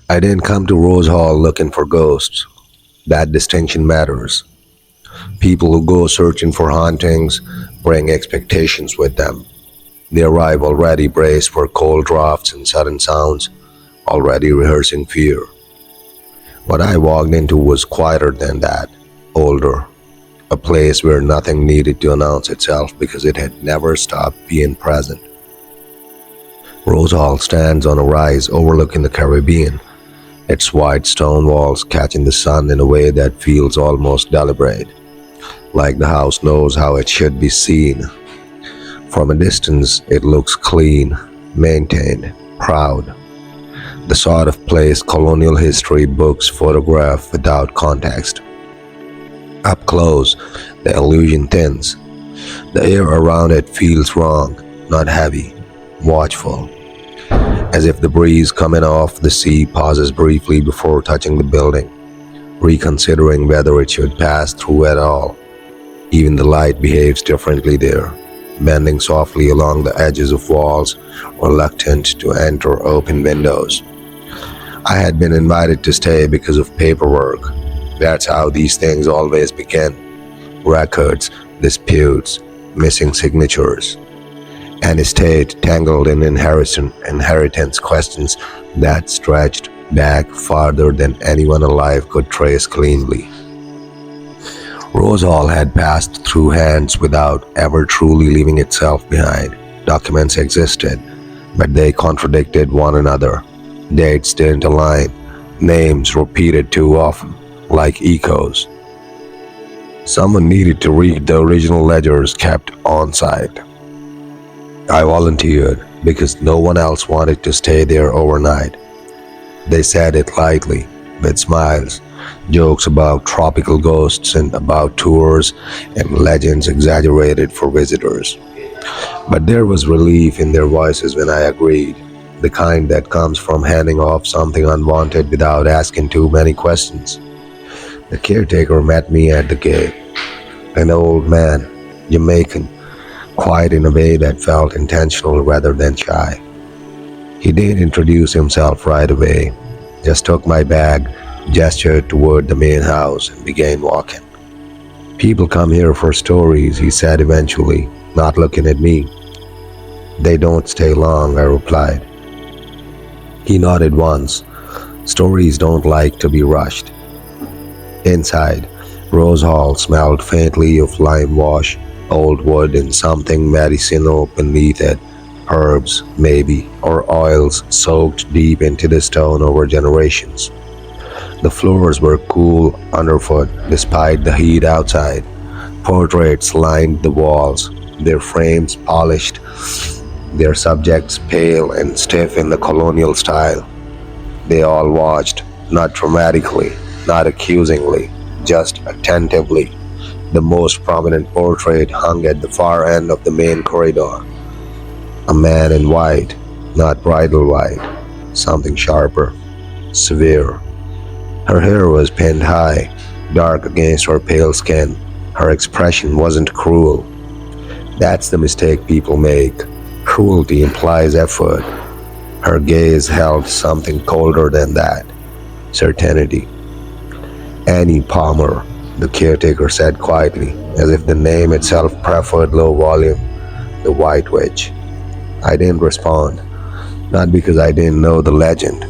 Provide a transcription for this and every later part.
I didn't come to Rose Hall looking for ghosts. That distinction matters. People who go searching for hauntings bring expectations with them. They arrive already braced for cold drafts and sudden sounds, already rehearsing fear. What I walked into was quieter than that, older, a place where nothing needed to announce itself because it had never stopped being present. Rose Hall stands on a rise overlooking the Caribbean, its white stone walls catching the sun in a way that feels almost deliberate, like the house knows how it should be seen. From a distance, it looks clean, maintained, proud, the sort of place colonial history books photograph without context. Up close, the illusion thins. The air around it feels wrong, not heavy, watchful, as if the breeze coming off the sea pauses briefly before touching the building, reconsidering whether it should pass through at all. Even the light behaves differently there, bending softly along the edges of walls, reluctant to enter open windows. I had been invited to stay because of paperwork. That's how these things always begin. Records, disputes, missing signatures. An estate tangled in inheritance questions that stretched back farther than anyone alive could trace cleanly. Rose Hall had passed through hands without ever truly leaving itself behind. Documents existed, but they contradicted one another. Dates didn't align, names repeated too often, like echoes. Someone needed to read the original ledgers kept on site. I volunteered because no one else wanted to stay there overnight. They said it lightly, with smiles, jokes about tropical ghosts and about tours and legends exaggerated for visitors. But there was relief in their voices when I agreed, the kind that comes from handing off something unwanted without asking too many questions. The caretaker met me at the gate, an old man, Jamaican, quiet in a way that felt intentional rather than shy. He didn't introduce himself right away, just took my bag, gestured toward the main house, and began walking. People come here for stories, he said eventually, not looking at me. They don't stay long, I replied. He nodded once. Stories don't like to be rushed. Inside, Rose Hall smelled faintly of lime wash, old wood, and something medicinal beneath it. Herbs, maybe, or oils soaked deep into the stone over generations. The floors were cool underfoot despite the heat outside. Portraits lined the walls, their frames polished, their subjects pale and stiff in the colonial style. They all watched, not dramatically, not accusingly, just attentively. The most prominent portrait hung at the far end of the main corridor. A man in white, not bridal white, something sharper, severe. Her hair was pinned high, dark against her pale skin. Her expression wasn't cruel. That's the mistake people make. Cruelty implies effort. Her gaze held something colder than that. Certainty. Annie Palmer, the caretaker said quietly, as if the name itself preferred low volume. The White Witch. I didn't respond, not because I didn't know the legend,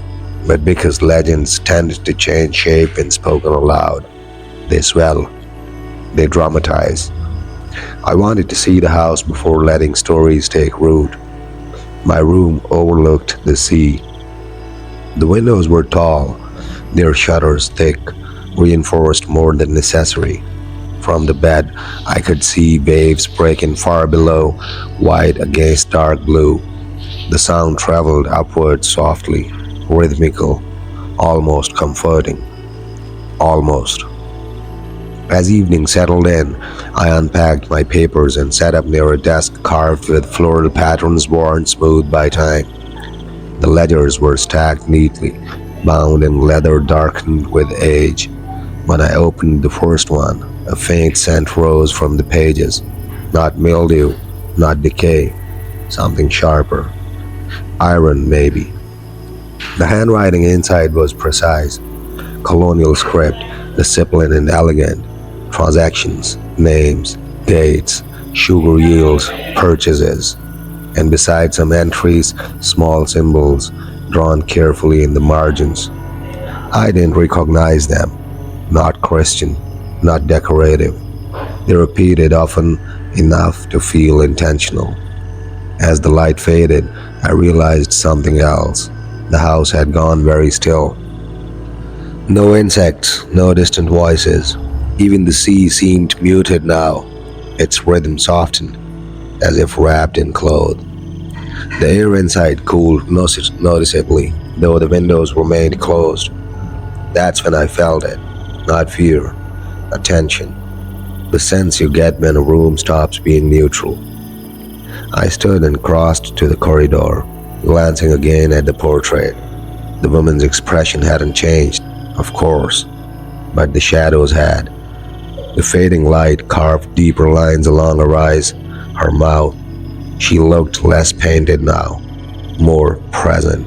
but because legends tend to change shape when spoken aloud. They swell. They dramatize. I wanted to see the house before letting stories take root. My room overlooked the sea. The windows were tall, their shutters thick, reinforced more than necessary. From the bed, I could see waves breaking far below, white against dark blue. The sound traveled upward softly, rhythmical, almost comforting. Almost. As evening settled in, I unpacked my papers and sat up near a desk carved with floral patterns worn smooth by time. The ledgers were stacked neatly, bound in leather darkened with age. When I opened the first one, a faint scent rose from the pages. Not mildew, not decay, something sharper. Iron, maybe. The handwriting inside was precise, colonial script, disciplined and elegant. Transactions, names, dates, sugar yields, purchases, and beside some entries, small symbols drawn carefully in the margins. I didn't recognize them. Not Christian, not decorative. They repeated often enough to feel intentional. As the light faded, I realized something else. The house had gone very still. No insects, no distant voices. Even the sea seemed muted now, its rhythm softened, as if wrapped in cloth. The air inside cooled noticeably, though the windows remained closed. That's when I felt it. Not fear, attention. The sense you get when a room stops being neutral. I stood and crossed to the corridor, glancing again at the portrait. The woman's expression hadn't changed, of course, but the shadows had. The fading light carved deeper lines along her eyes, her mouth. She looked less painted now, more present.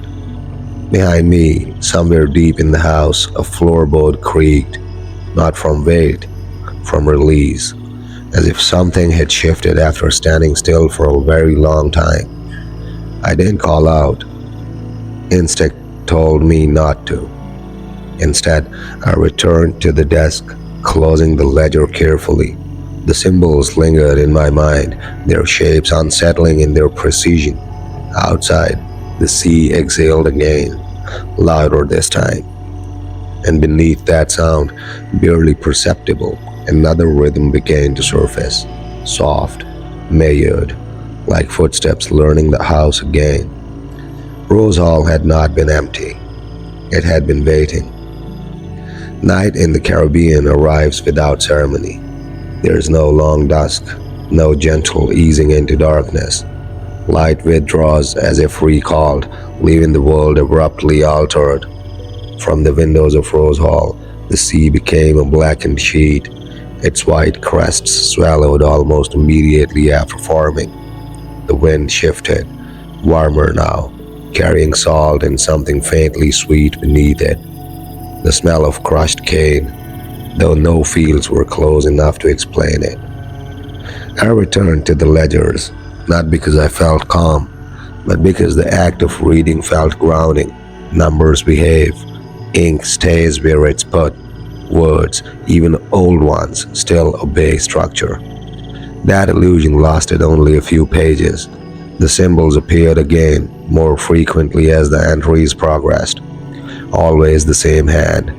Behind me, somewhere deep in the house, a floorboard creaked, not from weight, from release, as if something had shifted after standing still for a very long time. I didn't call out. Instinct told me not to. Instead, I returned to the desk, closing the ledger carefully. The symbols lingered in my mind, their shapes unsettling in their precision. Outside, the sea exhaled again, louder this time. And beneath that sound, barely perceptible, another rhythm began to surface, soft, measured, like footsteps learning the house again. Rose Hall had not been empty. It had been waiting. Night in the Caribbean arrives without ceremony. There is no long dusk, no gentle easing into darkness. Light withdraws as if recalled, leaving the world abruptly altered. From the windows of Rose Hall, the sea became a blackened sheet, its white crests swallowed almost immediately after forming. The wind shifted, warmer now, carrying salt and something faintly sweet beneath it. The smell of crushed cane, though no fields were close enough to explain it. I returned to the ledgers, not because I felt calm, but because the act of reading felt grounding. Numbers behave, ink stays where it's put, words, even old ones, still obey structure. That illusion lasted only a few pages. The symbols appeared again, more frequently as the entries progressed. Always the same hand,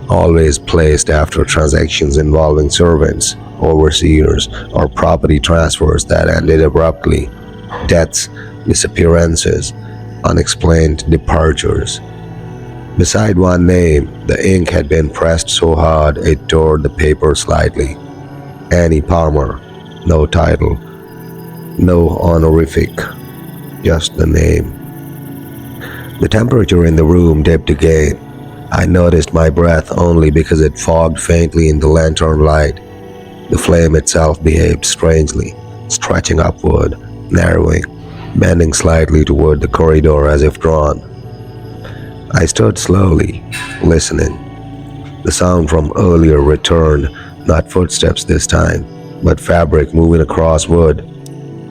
always placed after transactions involving servants, overseers, or property transfers that ended abruptly. Deaths, disappearances, unexplained departures. Beside one name, the ink had been pressed so hard it tore the paper slightly. Annie Palmer. No title, no honorific, just the name. The temperature in the room dipped again. I noticed my breath only because it fogged faintly in the lantern light. The flame itself behaved strangely, stretching upward, narrowing, bending slightly toward the corridor as if drawn. I stood slowly, listening. The sound from earlier returned, not footsteps this time, but fabric moving across wood.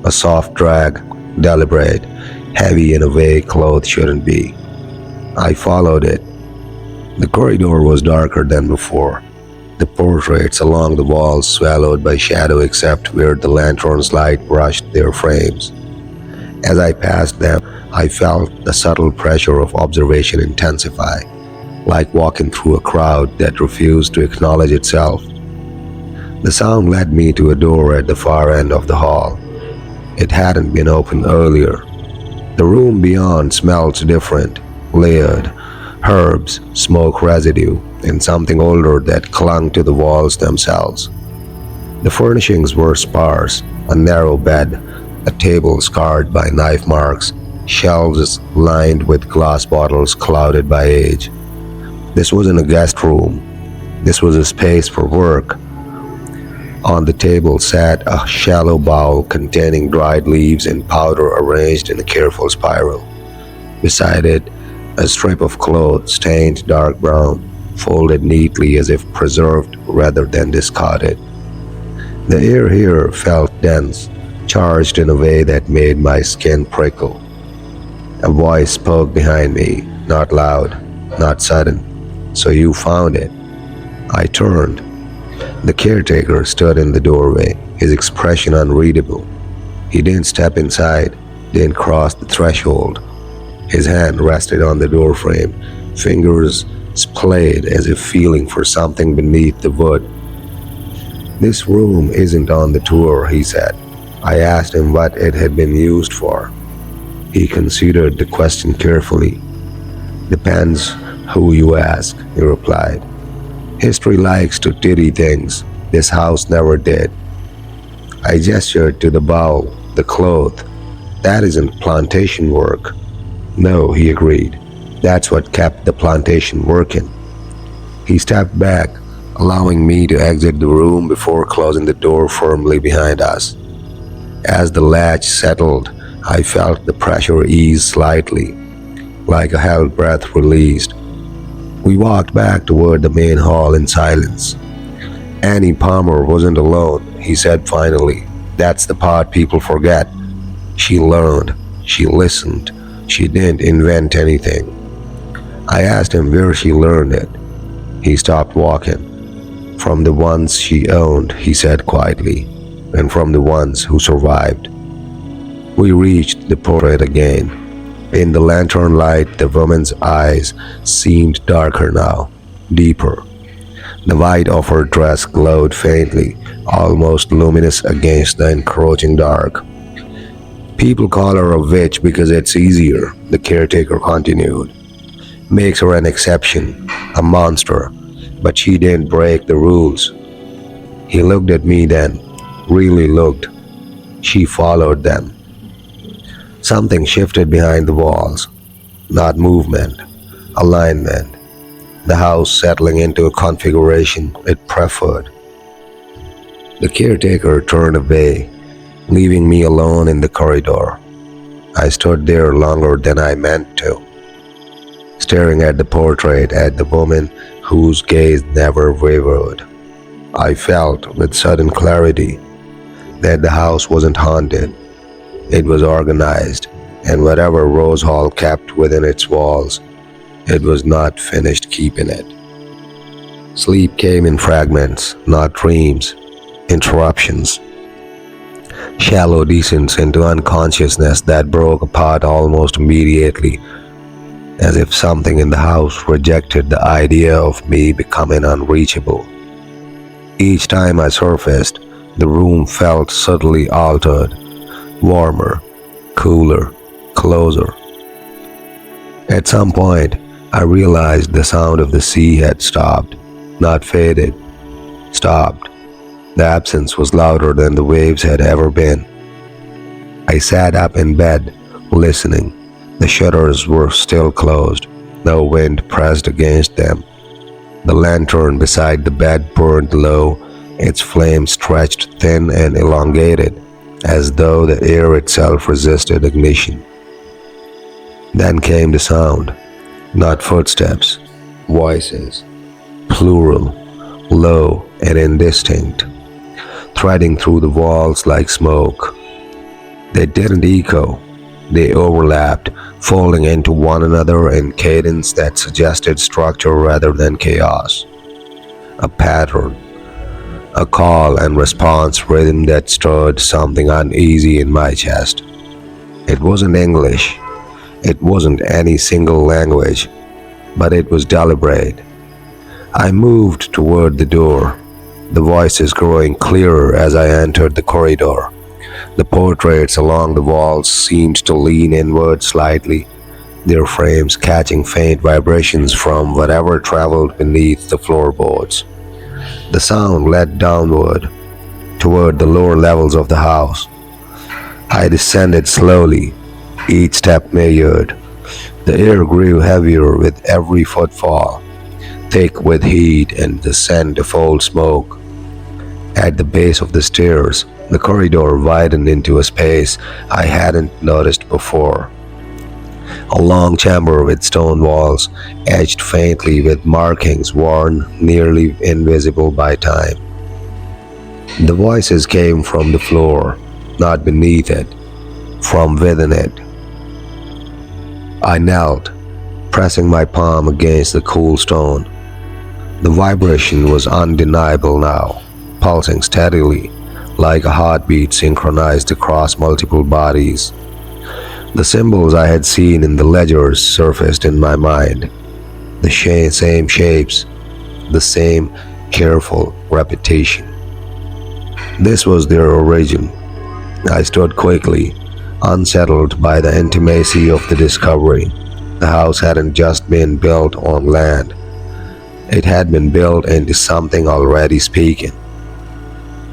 A soft drag, deliberate, heavy in a way clothes shouldn't be. I followed it. The corridor was darker than before. The portraits along the walls swallowed by shadow except where the lantern's light brushed their frames. As I passed them, I felt the subtle pressure of observation intensify, like walking through a crowd that refused to acknowledge itself. The sound led me to a door at the far end of the hall. It hadn't been opened earlier. The room beyond smelled different, layered, herbs, smoke residue, and something older that clung to the walls themselves. The furnishings were sparse, a narrow bed, a table scarred by knife marks, shelves lined with glass bottles clouded by age. This wasn't a guest room. This was a space for work. On the table sat a shallow bowl containing dried leaves and powder arranged in a careful spiral. Beside it, A strip of cloth stained dark brown, folded neatly as if preserved rather than discarded. The air here felt dense, charged in a way that made my skin prickle. A voice spoke behind me, not loud, not sudden. "So you found it." I turned. The caretaker stood in the doorway, his expression unreadable. He didn't step inside, didn't cross the threshold. His hand rested on the doorframe, fingers splayed as if feeling for something beneath the wood. "This room isn't on the tour," he said. I asked him what it had been used for. He considered the question carefully. "Depends who you ask," he replied. "History likes to tidy things. This house never did." I gestured to the bowl, the cloth. "That isn't plantation work." "No," he agreed. "That's what kept the plantation working." He stepped back, allowing me to exit the room before closing the door firmly behind us. As the latch settled, I felt the pressure ease slightly, like a held breath released. We walked back toward the main hall in silence. "Annie Palmer wasn't alone," he said finally. "That's the part people forget. She learned, she listened, she didn't invent anything." I asked him where she learned it. He stopped walking. "From the ones she owned," he said quietly, "and from the ones who survived." We reached the portrait again. In the lantern light, the woman's eyes seemed darker now, deeper. The white of her dress glowed faintly, almost luminous against the encroaching dark. "People call her a witch because it's easier," the caretaker continued. "Makes her an exception, a monster, but she didn't break the rules." He looked at me then, really looked. She followed them. Something shifted behind the walls. Not movement, alignment. The house settling into a configuration it preferred. The caretaker turned away, leaving me alone in the corridor. I stood there longer than I meant to, staring at the portrait, at the woman whose gaze never wavered. I felt with sudden clarity that the house wasn't haunted. It was organized, and whatever Rose Hall kept within its walls, it was not finished keeping it. Sleep came in fragments, not dreams, interruptions. Shallow descents into unconsciousness that broke apart almost immediately, as if something in the house rejected the idea of me becoming unreachable. Each time I surfaced, the room felt subtly altered, warmer, cooler, closer. At some point, I realized the sound of the sea had stopped, not faded, stopped. The absence was louder than the waves had ever been. I sat up in bed, listening. The shutters were still closed, no wind pressed against them. The lantern beside the bed burned low, its flame stretched thin and elongated, as though the air itself resisted ignition. Then came the sound, not footsteps, voices, plural, low and indistinct, threading through the walls like smoke. They didn't echo, they overlapped, folding into one another in cadence that suggested structure rather than chaos. A pattern, a call and response rhythm that stirred something uneasy in my chest. It wasn't English, it wasn't any single language, but it was deliberate. I moved toward the door, the voices growing clearer as I entered the corridor. The portraits along the walls seemed to lean inward slightly, their frames catching faint vibrations from whatever traveled beneath the floorboards. The sound led downward, toward the lower levels of the house. I descended slowly, each step measured. The air grew heavier with every footfall, thick with heat and the scent of old smoke. At the base of the stairs, the corridor widened into a space I hadn't noticed before. A long chamber with stone walls, edged faintly with markings worn nearly invisible by time. The voices came from the floor, not beneath it, from within it. I knelt, pressing my palm against the cool stone. The vibration was undeniable now, pulsing steadily, like a heartbeat synchronized across multiple bodies. The symbols I had seen in the ledgers surfaced in my mind. The same shapes, the same careful repetition. This was their origin. I stood quickly, unsettled by the intimacy of the discovery. The house hadn't just been built on land. It had been built into something already speaking.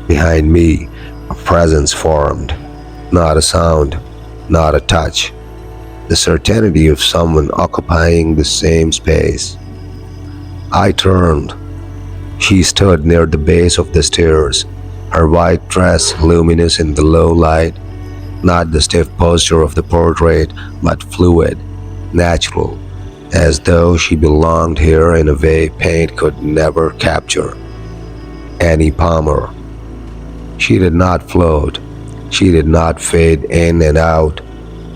Behind me, a presence formed, not a sound, not a touch, the certainty of someone occupying the same space. I turned. She stood near the base of the stairs, her white dress luminous in the low light, not the stiff posture of the portrait, but fluid, natural, as though she belonged here in a way paint could never capture. Annie Palmer. She did not float. She did not fade in and out.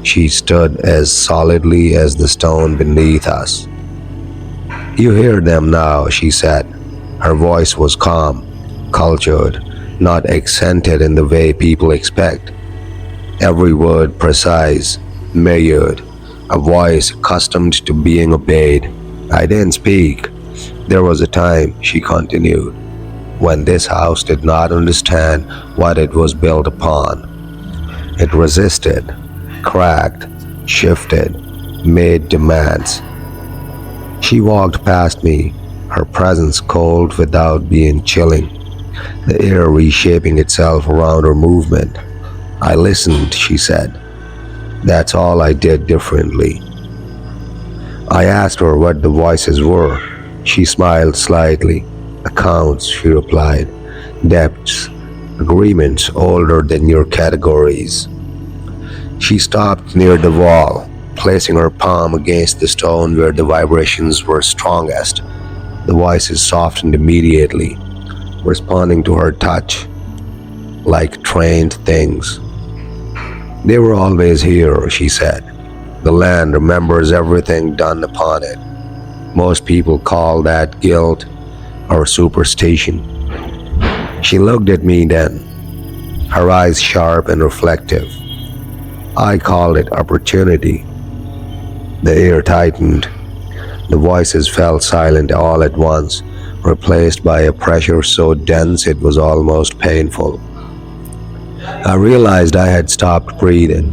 She stood as solidly as the stone beneath us. "You hear them now," she said. Her voice was calm, cultured, not accented in the way people expect. Every word precise, measured, a voice accustomed to being obeyed. I didn't speak. "There was a time," she continued, "when this house did not understand what it was built upon. It resisted, cracked, shifted, made demands." She walked past me, her presence cold without being chilling, the air reshaping itself around her movement. "I listened," she said. "That's all I did differently." I asked her what the voices were. She smiled slightly. "Accounts," she replied. "Debts, agreements older than your categories." She stopped near the wall, placing her palm against the stone where the vibrations were strongest. The voices softened immediately, responding to her touch, like trained things. "They were always here," she said. "The land remembers everything done upon it. Most people call that guilt or superstition." She looked at me then, her eyes sharp and reflective. "I called it opportunity." The air tightened. The voices fell silent all at once, replaced by a pressure so dense it was almost painful. I realized I had stopped breathing.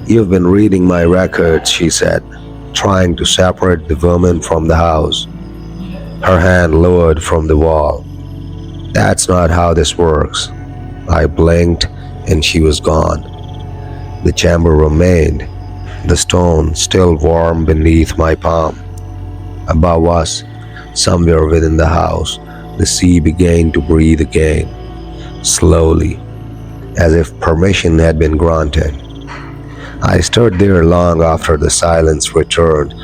"You've been reading my records," she said, trying to separate the woman from the house. Her hand lowered from the wall. "That's not how this works." I blinked and she was gone. The chamber remained, the stone still warm beneath my palm. Above us, somewhere within the house, the sea began to breathe again, slowly, as if permission had been granted. I stood there long after the silence returned,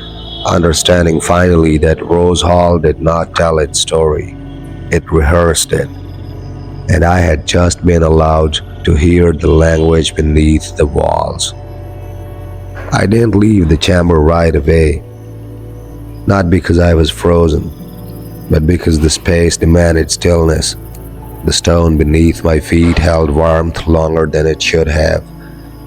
understanding finally that Rose Hall did not tell its story. It rehearsed it, and I had just been allowed to hear the language beneath the walls. I didn't leave the chamber right away, not because I was frozen, but because the space demanded stillness. The stone beneath my feet held warmth longer than it should have,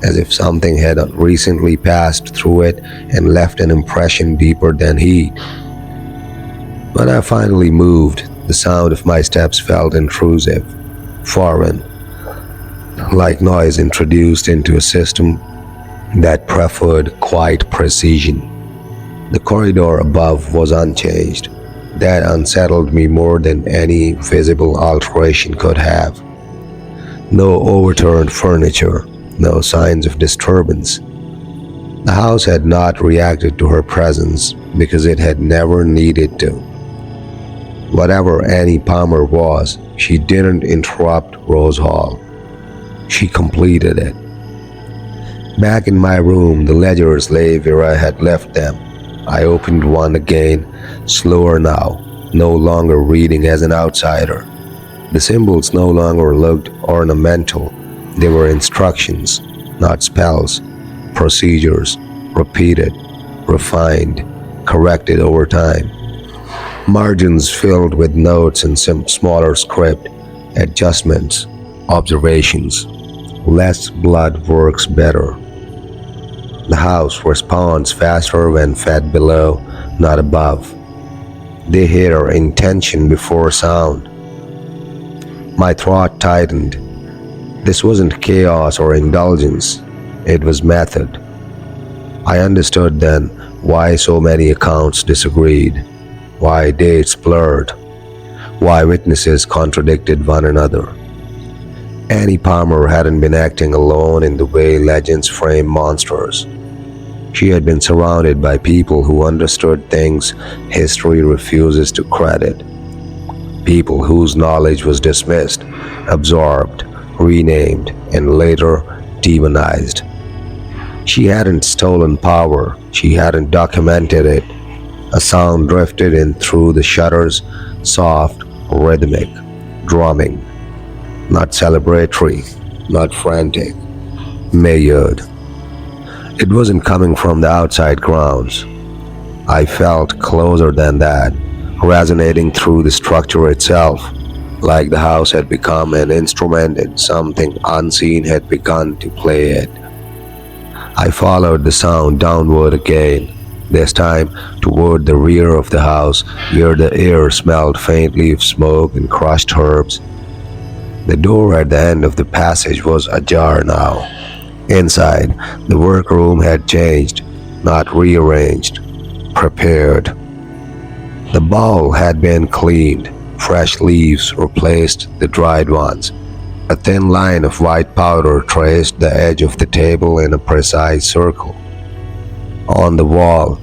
as if something had recently passed through it and left an impression deeper than heat. When I finally moved, the sound of my steps felt intrusive, foreign, like noise introduced into a system that preferred quiet precision. The corridor above was unchanged. That unsettled me more than any visible alteration could have. No overturned furniture, no signs of disturbance. The house had not reacted to her presence because it had never needed to. Whatever Annie Palmer was, she didn't interrupt Rose Hall. She completed it. Back in my room, the ledgers lay where I had left them. I opened one again, slower now, no longer reading as an outsider. The symbols no longer looked ornamental. They were instructions, not spells, procedures, repeated, refined, corrected over time. Margins filled with notes and some smaller script, adjustments, observations. Less blood works better. The house responds faster when fed below, not above. They hear intention before sound. My throat tightened. This wasn't chaos or indulgence, it was method. I understood then why so many accounts disagreed, why dates blurred, why witnesses contradicted one another. Annie Palmer hadn't been acting alone in the way legends frame monsters. She had been surrounded by people who understood things history refuses to credit, people whose knowledge was dismissed, absorbed, renamed, and later demonized. She hadn't stolen power, she hadn't documented it. A sound drifted in through the shutters, soft, rhythmic, drumming. Not celebratory, not frantic, measured. It wasn't coming from the outside grounds. I felt closer than that, resonating through the structure itself, like the house had become an instrument and something unseen had begun to play it. I followed the sound downward again, this time toward the rear of the house where the air smelled faintly of smoke and crushed herbs. The door at the end of the passage was ajar now. Inside, the workroom had changed, not rearranged, prepared. The bowl had been cleaned, fresh leaves replaced the dried ones. A thin line of white powder traced the edge of the table in a precise circle. On the wall,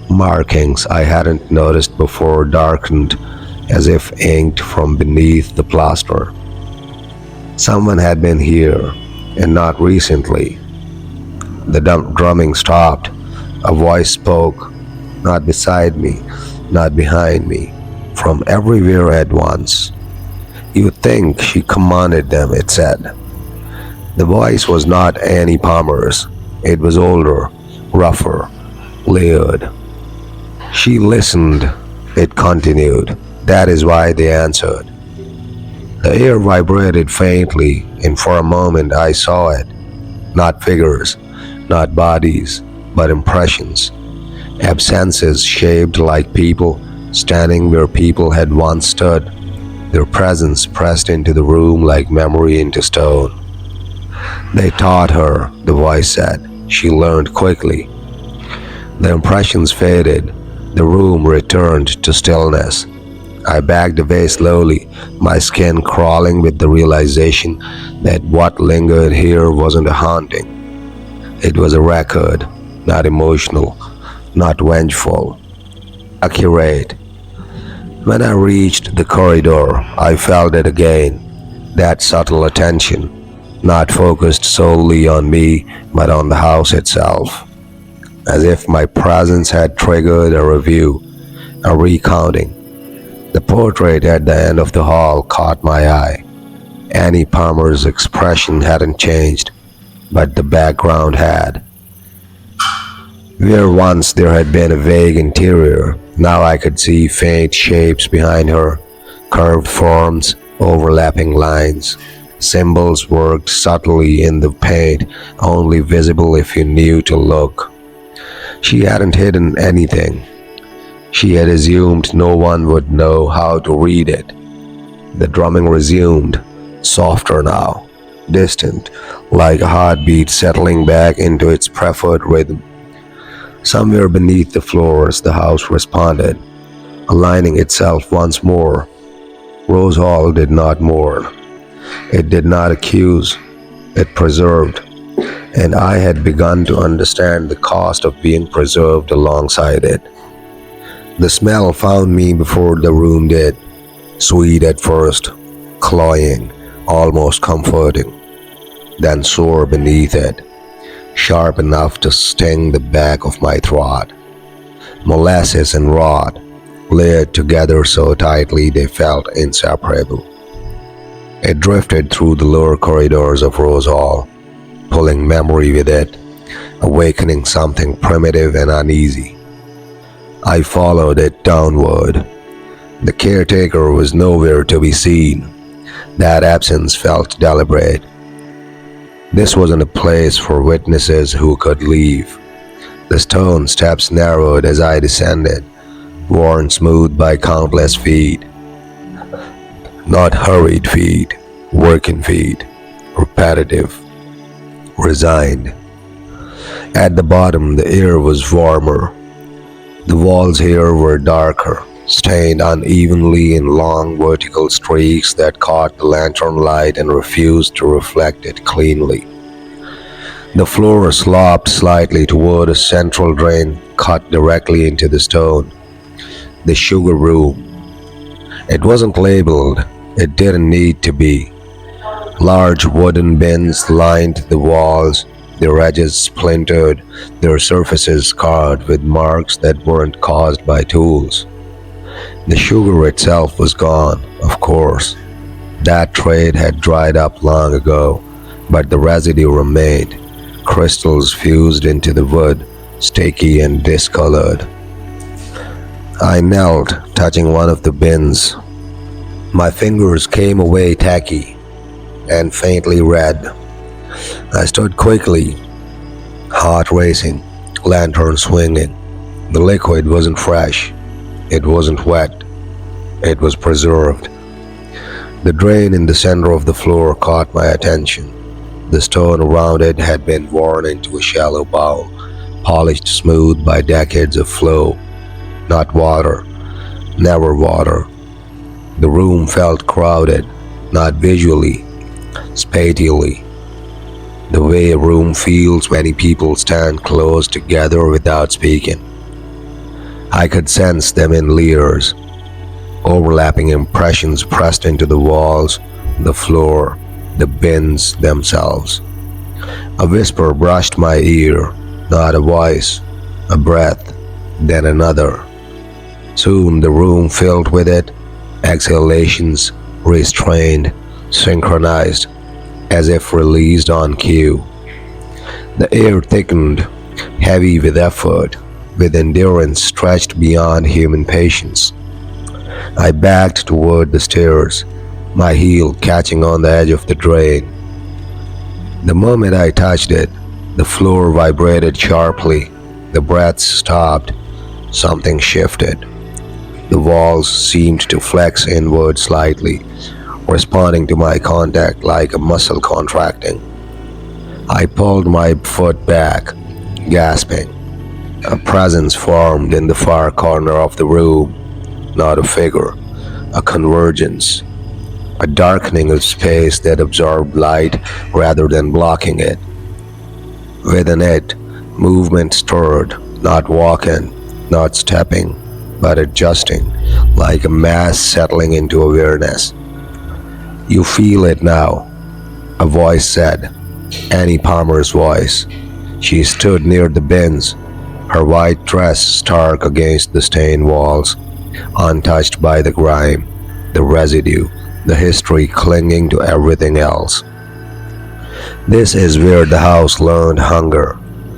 markings I hadn't noticed before darkened as if inked from beneath the plaster. Someone had been here, and not recently. The drumming stopped. A voice spoke, not beside me, not behind me, from everywhere at once. "You'd think she commanded them," it said. The voice was not Annie Palmer's. It was older, rougher, layered. "She listened," it continued. "That is why they answered." The air vibrated faintly, and for a moment I saw it. Not figures, not bodies, but impressions. Absences shaped like people, standing where people had once stood. Their presence pressed into the room like memory into stone. "They taught her," the voice said. "She learned quickly." The impressions faded. The room returned to stillness. I backed away slowly, my skin crawling with the realization that what lingered here wasn't a haunting. It was a record, not emotional, not vengeful, accurate. When I reached the corridor, I felt it again, that subtle attention, not focused solely on me, but on the house itself. As if my presence had triggered a review, a recounting. The portrait at the end of the hall caught my eye. Annie Palmer's expression hadn't changed, but the background had. Where once there had been a vague interior, now I could see faint shapes behind her, curved forms, overlapping lines. Symbols worked subtly in the paint, only visible if you knew to look. She hadn't hidden anything. She had assumed no one would know how to read it. The drumming resumed, softer now, distant, like a heartbeat settling back into its preferred rhythm. Somewhere beneath the floors, the house responded, aligning itself once more. Rose Hall did not mourn. It did not accuse. It preserved. And I had begun to understand the cost of being preserved alongside it. The smell found me before the room did, sweet at first, cloying, almost comforting, then sore beneath it. sharp enough to sting the back of my throat. Molasses and rot, layered together so tightly they felt inseparable. It drifted through the lower corridors of Rose Hall, pulling memory with it, awakening something primitive and uneasy. I followed it downward. The caretaker was nowhere to be seen. That absence felt deliberate. This wasn't a place for witnesses who could leave. The stone steps narrowed as I descended, worn smooth by countless feet. Not hurried feet, working feet, repetitive, resigned. At the bottom, the air was warmer. The walls here were darker, stained unevenly in long vertical streaks that caught the lantern light and refused to reflect it cleanly. The floor sloped slightly toward a central drain cut directly into the stone. The sugar room. It wasn't labeled. It didn't need to be. Large wooden bins lined the walls, their edges splintered, their surfaces scarred with marks that weren't caused by tools. The sugar itself was gone, of course. That trade had dried up long ago, but the residue remained, crystals fused into the wood, sticky and discolored. I knelt, touching one of the bins. My fingers came away tacky and faintly red. I stood quickly, heart racing, lantern swinging. The liquid wasn't fresh. It wasn't wet. It was preserved. The drain in the center of the floor caught my attention. The stone around it had been worn into a shallow bowl, polished smooth by decades of flow. Not water, never water. The room felt crowded, not visually, spatially. The way a room feels when people stand close together without speaking. I could sense them in layers, overlapping impressions pressed into the walls, the floor, the bins themselves. A whisper brushed my ear, not a voice, a breath, then another. Soon the room filled with it, exhalations, restrained, synchronized, as if released on cue. The air thickened, heavy with effort, with endurance stretched beyond human patience. I backed toward the stairs, my heel catching on the edge of the drain. The moment I touched it, the floor vibrated sharply, the breaths stopped, something shifted. The walls seemed to flex inward slightly, responding to my contact like a muscle contracting. I pulled my foot back, gasping. A presence formed in the far corner of the room, not a figure, a convergence, a darkening of space that absorbed light rather than blocking it. Within it, movement stirred, not walking, not stepping, but adjusting, like a mass settling into awareness. "You feel it now," a voice said, Annie Palmer's voice. She stood near the bins, her white dress stark against the stained walls, untouched by the grime, the residue, the history clinging to everything else. "This is where the house learned hunger,"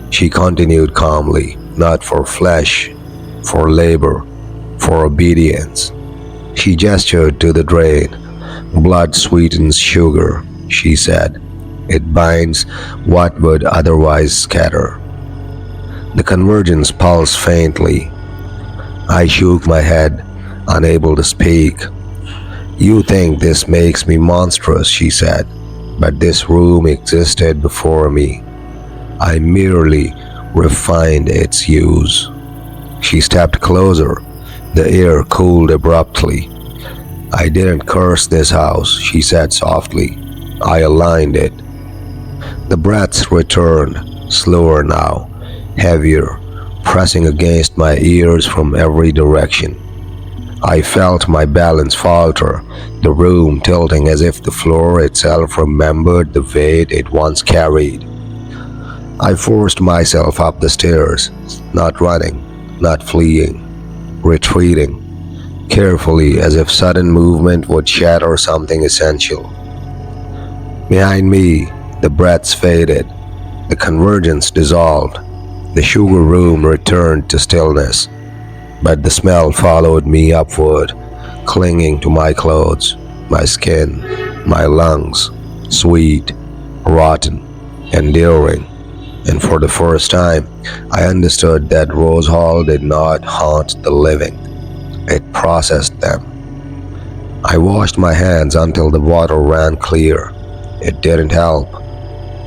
she continued calmly, "not for flesh, for labor, for obedience." She gestured to the drain. "Blood sweetens sugar," she said. "It binds what would otherwise scatter." The convergence pulsed faintly. I shook my head, unable to speak. "You think this makes me monstrous," she said, "but this room existed before me. I merely refined its use." She stepped closer. The air cooled abruptly. "I didn't curse this house," she said softly. "I aligned it." The breaths returned, slower now, heavier, pressing against my ears from every direction. I felt my balance falter, the room tilting as if the floor itself remembered the weight it once carried. I forced myself up the stairs, not running, not fleeing, retreating, carefully as if sudden movement would shatter something essential. Behind me, the breaths faded, the convergence dissolved, the sugar room returned to stillness, but the smell followed me upward, clinging to my clothes, my skin, my lungs, sweet, rotten, enduring. And for the first time, I understood that Rose Hall did not haunt the living, it processed them. I washed my hands until the water ran clear. It didn't help.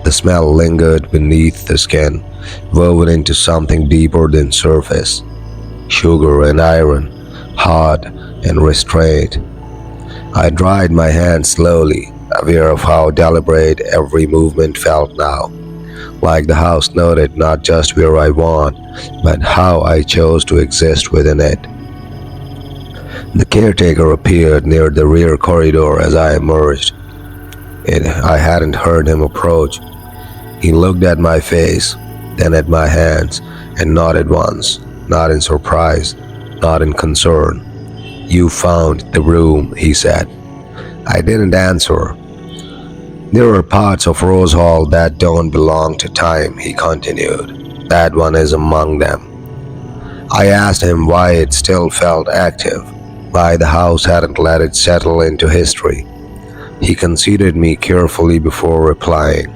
The smell lingered beneath the skin, woven into something deeper than surface. Sugar and iron, hard and restrained. I dried my hands slowly, aware of how deliberate every movement felt now, like the house noted not just where I want, but how I chose to exist within it. The caretaker appeared near the rear corridor as I emerged. I hadn't heard him approach. He looked at my face, then at my hands, and nodded once, not in surprise, not in concern. "You found the room," he said. I didn't answer. "There are parts of Rose Hall that don't belong to time," he continued. "That one is among them." I asked him why it still felt active, why the house hadn't let it settle into history. He considered me carefully before replying.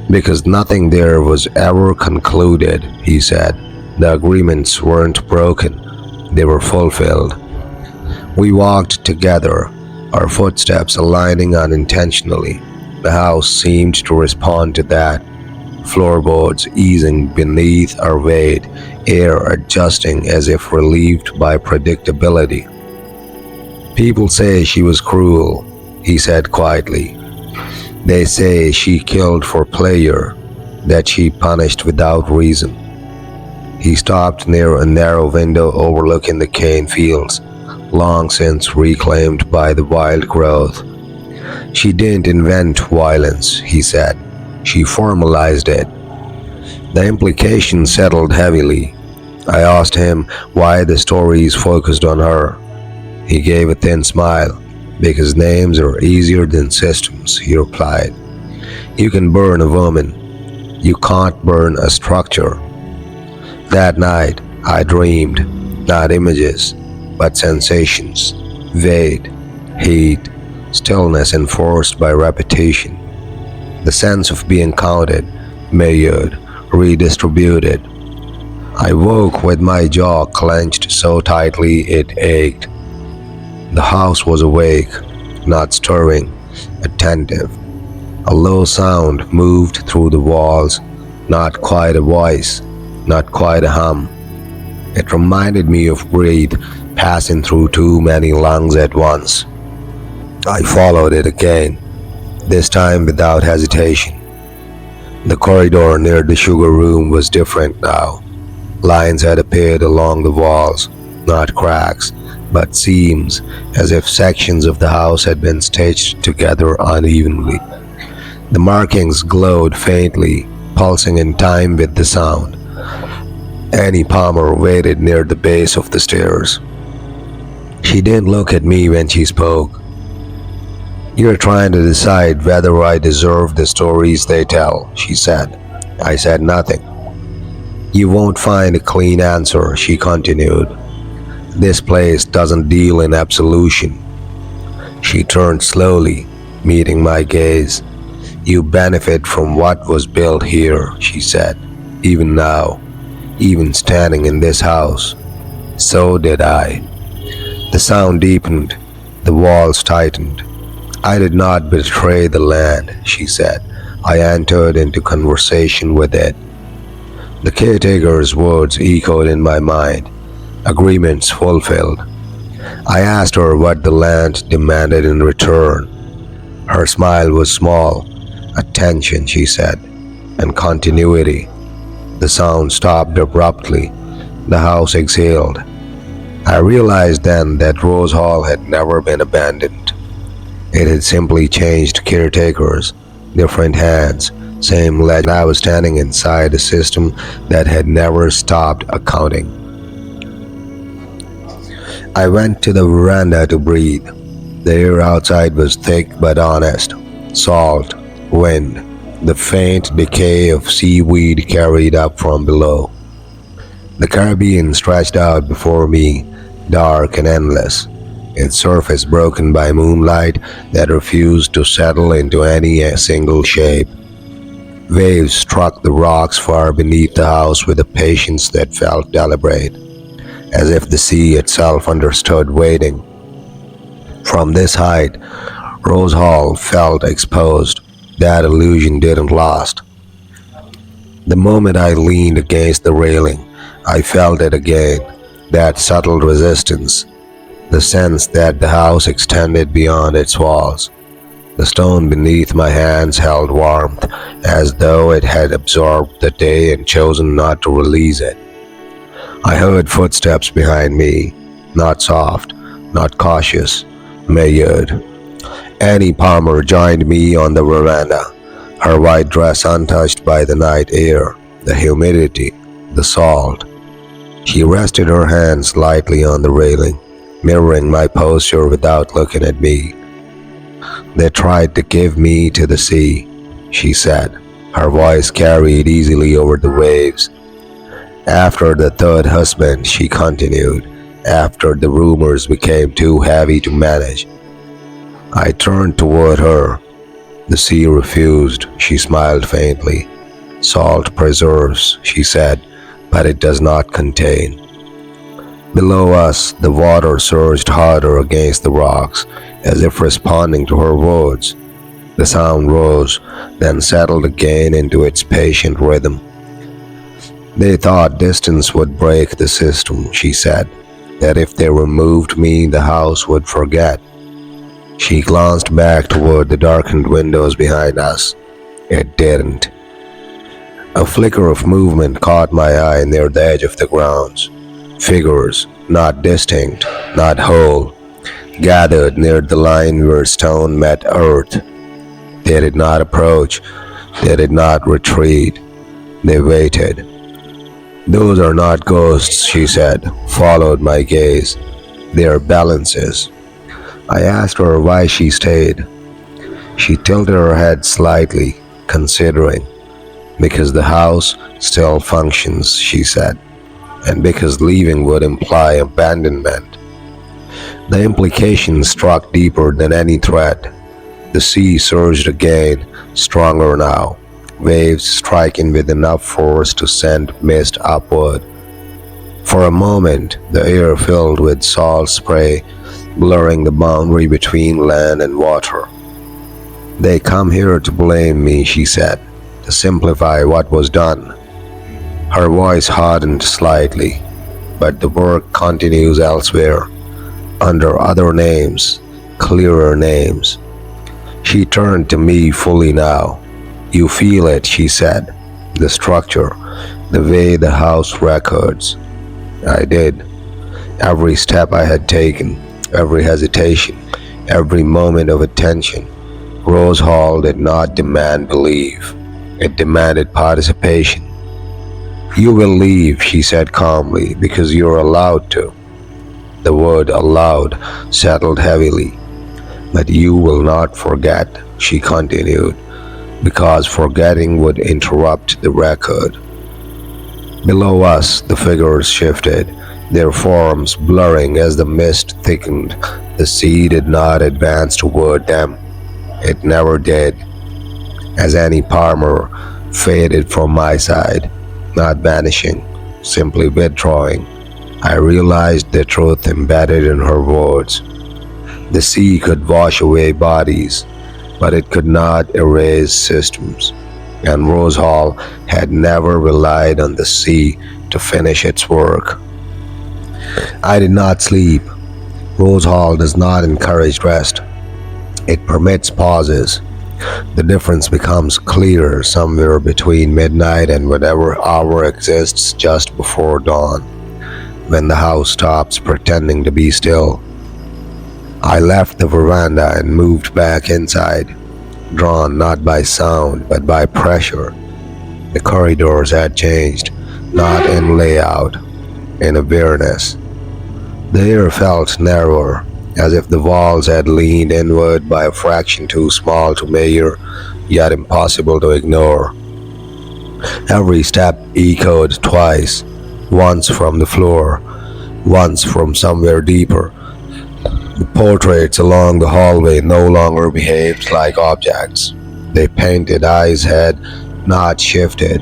"Because nothing there was ever concluded," he said. "The agreements weren't broken, they were fulfilled." We walked together, our footsteps aligning unintentionally. The house seemed to respond to that, floorboards easing beneath our weight, air adjusting as if relieved by predictability. "People say she was cruel," he said quietly. "They say she killed for pleasure, that she punished without reason." He stopped near a narrow window overlooking the cane fields, long since reclaimed by the wild growth. "She didn't invent violence," he said. "She formalized it." The implication settled heavily. I asked him why the stories focused on her. He gave a thin smile. "Because names are easier than systems," he replied. "You can burn a woman. You can't burn a structure." That night, I dreamed, not images, but sensations, weight, heat, stillness enforced by repetition. The sense of being counted, measured, redistributed. I woke with my jaw clenched so tightly it ached. The house was awake, not stirring, attentive. A low sound moved through the walls, not quite a voice, not quite a hum. It reminded me of breath passing through too many lungs at once. I followed it again, this time without hesitation. The corridor near the sugar room was different now. Lines had appeared along the walls, not cracks, but seams, as if sections of the house had been stitched together unevenly. The markings glowed faintly, pulsing in time with the sound. Annie Palmer waited near the base of the stairs. She didn't look at me when she spoke. "You're trying to decide whether I deserve the stories they tell," she said. I said nothing. "You won't find a clean answer," she continued. "This place doesn't deal in absolution." She turned slowly, meeting my gaze. "You benefit from what was built here," she said. "Even now, even standing in this house." So did I. The sound deepened, the walls tightened. "I did not betray the land," she said. "I entered into conversation with it." The caretaker's words echoed in my mind. Agreements fulfilled. I asked her what the land demanded in return. Her smile was small. "Attention," she said, "and continuity." The sound stopped abruptly. The house exhaled. I realized then that Rose Hall had never been abandoned. It had simply changed caretakers, different hands, Same legend. I was standing inside a system that had never stopped accounting. I went to the veranda to breathe. The air outside was thick but honest. Salt, wind, the faint decay of seaweed carried up from below. The Caribbean stretched out before me, dark and endless, its surface broken by moonlight that refused to settle into any single shape. Waves struck the rocks far beneath the house with a patience that felt deliberate, as if the sea itself understood waiting. From this height, Rose Hall felt exposed. That illusion didn't last. The moment I leaned against the railing, I felt it again, that subtle resistance, the sense that the house extended beyond its walls. The stone beneath my hands held warmth, as though it had absorbed the day and chosen not to release it. I heard footsteps behind me, not soft, not cautious, measured. Annie Palmer joined me on the veranda, her white dress untouched by the night air, the humidity, the salt. She rested her hands lightly on the railing, mirroring my posture without looking at me. "They tried to give me to the sea," she said, her voice carried easily over the waves. "After the third husband," she continued, "after the rumors became too heavy to manage." I turned toward her. "The sea refused," she smiled faintly. "Salt preserves," she said, "but it does not contain." Below us, the water surged harder against the rocks, as if responding to her words. The sound rose, then settled again into its patient rhythm. "They thought distance would break the system," she said, "that if they removed me, the house would forget." She glanced back toward the darkened windows behind us. It didn't. A flicker of movement caught my eye near the edge of the grounds. Figures, not distinct, not whole, gathered near the line where stone met earth. They did not approach. They did not retreat. They waited. "Those are not ghosts," she said, followed my gaze. "They are balances." I asked her why she stayed. She tilted her head slightly, considering. "Because the house still functions," she said, "and because leaving would imply abandonment." The implication struck deeper than any threat. The sea surged again, stronger now, waves striking with enough force to send mist upward. For a moment, the air filled with salt spray, blurring the boundary between land and water. "They come here to blame me," she said, "to simplify what was done." Her voice hardened slightly, "But the work continues elsewhere, under other names, clearer names." She turned to me fully now. "You feel it," she said, "the structure, the way the house records." I did. Every step I had taken, every hesitation, every moment of attention. Rose Hall did not demand belief. It demanded participation. "You will leave," she said calmly, "because you're allowed to." The word "allowed" settled heavily. "But you will not forget," she continued, "because forgetting would interrupt the record." Below us, the figures shifted, their forms blurring as the mist thickened. The sea did not advance toward them. It never did. As Annie Palmer faded from my side, not vanishing, simply withdrawing, I realized the truth embedded in her words. The sea could wash away bodies, but it could not erase systems, and Rose Hall had never relied on the sea to finish its work. I did not sleep. Rose Hall does not encourage rest. It permits pauses. The difference becomes clear somewhere between midnight and whatever hour exists just before dawn, when the house stops pretending to be still. I left the veranda and moved back inside. drawn not by sound but by pressure. The corridors had changed, not in layout, in awareness. The air felt narrower, as if the walls had leaned inward by a fraction too small to measure, yet impossible to ignore. Every step echoed twice, once from the floor, once from somewhere deeper. The portraits along the hallway no longer behaved like objects. Their painted eyes had not shifted,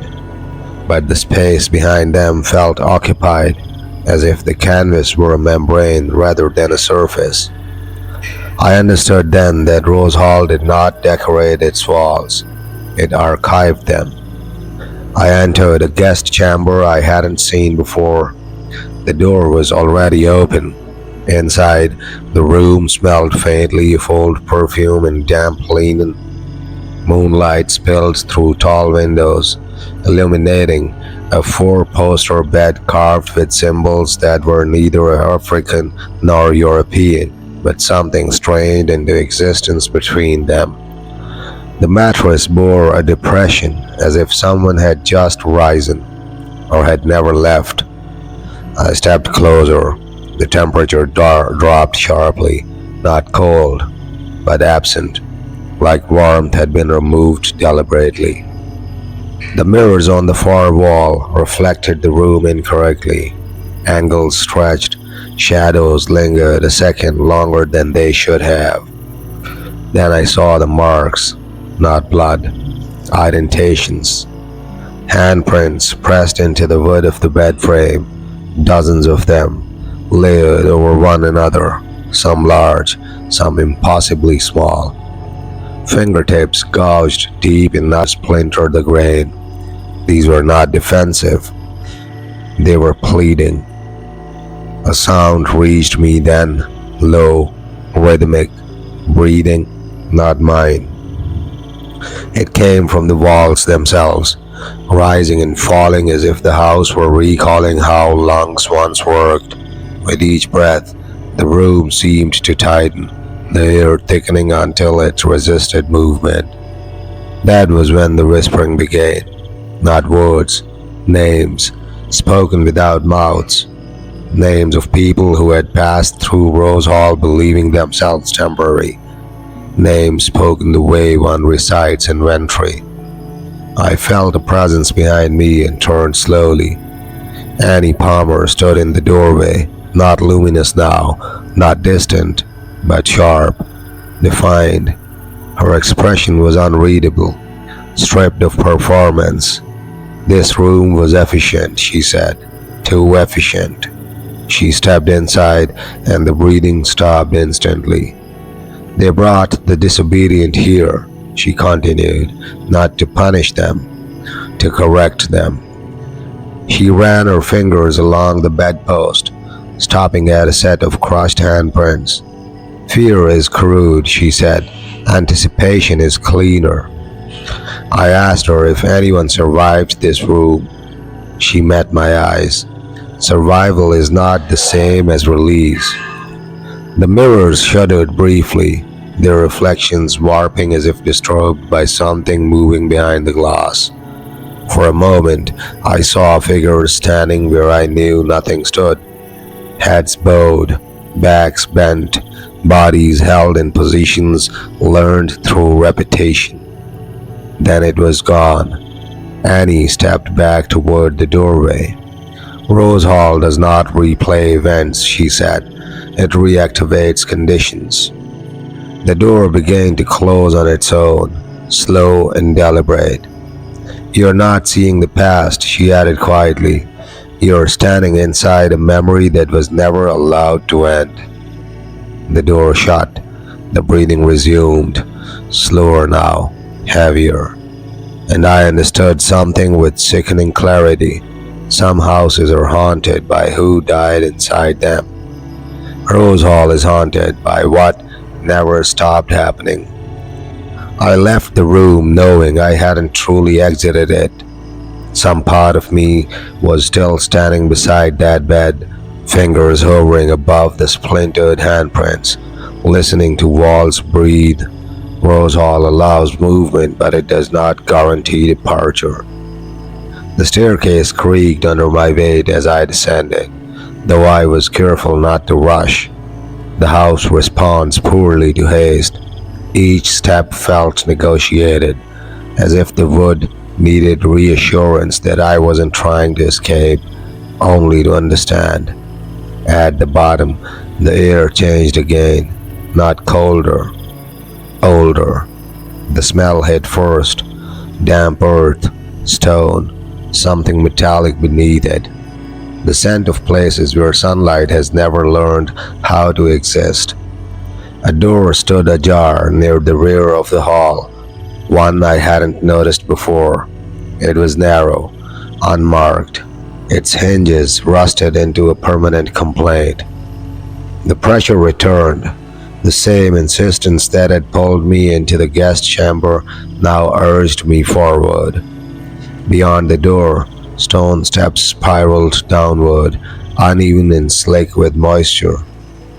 but the space behind them felt occupied, as if the canvas were a membrane rather than a surface. I understood then that Rose Hall did not decorate its walls, it archived them. I entered a guest chamber I hadn't seen before. The door was already open. Inside, the room smelled faintly of old perfume and damp linen. Moonlight spilled through tall windows, illuminating a four-poster bed carved with symbols that were neither African nor European, but something strained into existence between them. The mattress bore a depression, as if someone had just risen, or had never left. I stepped closer. The temperature dropped sharply, not cold, but absent, like warmth had been removed deliberately. The mirrors on the far wall reflected the room incorrectly. Angles stretched, shadows lingered a second longer than they should have. Then I saw the marks, not blood, indentations. Handprints pressed into the wood of the bed frame, dozens of them, layered over one another, some large, some impossibly small. Fingertips gouged deep enough to splinter the grain. These were not defensive, they were pleading. A sound reached me then, low, rhythmic, breathing, not mine. It came from the walls themselves, rising and falling as if the house were recalling how lungs once worked. With each breath, the room seemed to tighten, the air thickening until it resisted movement. That was when the whispering began. Not words, names, spoken without mouths. Names of people who had passed through Rose Hall believing themselves temporary. Names spoken the way one recites inventory. I felt a presence behind me and turned slowly. Annie Palmer stood in the doorway, not luminous now, not distant, but sharp, defined. Her expression was unreadable, stripped of performance. This room was efficient, she said, too efficient. She stepped inside and the breathing stopped instantly. They brought the disobedient here, she continued, not to punish them, to correct them. She ran her fingers along the bedpost, stopping at a set of crushed handprints. Fear is crude, she said. Anticipation is cleaner. I asked her if anyone survived this room. She met my eyes. Survival is not the same as release. The mirrors shuddered briefly, their reflections warping as if disturbed by something moving behind the glass. For a moment, I saw figures standing where I knew nothing stood. Heads bowed, backs bent, bodies held in positions learned through repetition. Then it was gone. Annie stepped back toward the doorway. Rose Hall does not replay events, she said. It reactivates conditions. The door began to close on its own, slow and deliberate. You're not seeing the past, she added quietly. You're standing inside a memory that was never allowed to end. The door shut. The breathing resumed, slower now, heavier. And I understood something with sickening clarity. Some houses are haunted by who died inside them. Rose Hall is haunted by what never stopped happening. I left the room knowing I hadn't truly exited it. Some part of me was still standing beside that bed, fingers hovering above the splintered handprints, listening to walls breathe, Rose Hall allows movement, but it does not guarantee departure. The staircase creaked under my weight as I descended, though I was careful not to rush. The house responds poorly to haste. Each step felt negotiated, as if the wood needed reassurance that I wasn't trying to escape, only to understand. At the bottom, the air changed again, not colder, older. The smell hit first, damp earth, stone, something metallic beneath it. The scent of places where sunlight has never learned how to exist. A door stood ajar near the rear of the hall, one I hadn't noticed before. It was narrow, unmarked, its hinges rusted into a permanent complaint. The pressure returned. The same insistence that had pulled me into the guest chamber now urged me forward. Beyond the door, stone steps spiraled downward, uneven and slick with moisture.